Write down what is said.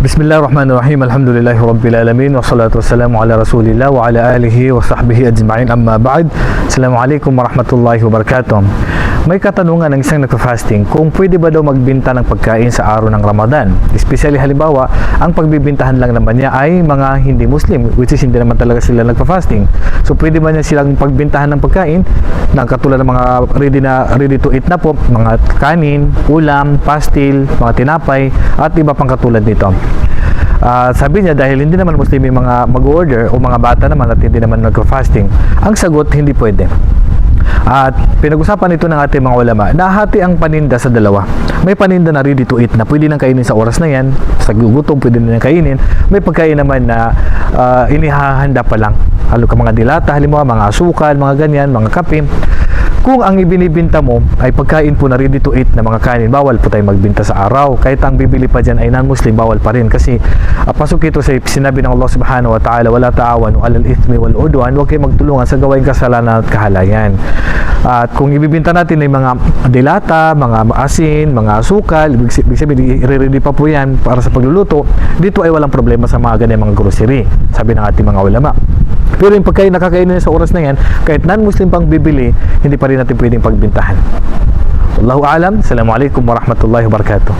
Bismillahirrahmanirrahim. Alhamdulillahi Rabbil Alamin. Wassalatu wassalamu ala Rasulillah wa ala alihi wa sahbihi ajma'in. Amma ba'd. Assalamualaikum warahmatullahi wabarakatuh. May katanungan ng isang nagpa-fasting kung pwede ba daw magbinta ng pagkain sa araw ng Ramadan. Especially halimbawa, ang pagbibintahan lang naman niya ay mga hindi Muslim, which is hindi naman talaga sila nagpa-fasting. So pwede ba niya silang pagbintahan ng pagkain na katulad ng mga ready to eat na po, mga kanin, ulam, pastil, mga tinapay, at iba pang katulad nito. Sabi niya dahil hindi naman Muslim yung mga mag-order o mga bata naman at hindi naman nagfa-fasting, ang sagot hindi pwede. At pinag-usapan ito ng ating mga ulama, nahati ang paninda sa dalawa. May paninda na ready to eat na pwede nang kainin sa oras na yan, sa gugutom pwede nang kainin. May pagkain naman na inihahanda pa lang, halo ka mga dilata, halimbawa mga asukal, mga ganyan, mga kape. Kung ang ibinibinta mo ay pagkain po na ready to eat na mga kanin, bawal po tayo magbinta sa araw. Kahit ang bibili pa dyan ay non-Muslim, bawal pa rin. Kasi pasok ito sa sinabi ng Allah subhanahu wa ta'ala, wala ta'awanu alal ithmi wal udwan, huwag kayo magtulungan sa gawain kasalanan at kahalayan. At kung ibibinta natin ay mga dilata, mga asin, mga asukal, ibig sabihin, i-ready pa po yan para sa pagluluto, dito ay walang problema sa mga ganyan mga grocery, sabi ng ating mga ulama. Pero yung pagkain nakakainin sa oras na yan, kahit non-Muslim pang bibili, hindi pa rin natin pwedeng pagbintahan. Wallahu a'lam. Assalamualaikum warahmatullahi wabarakatuh.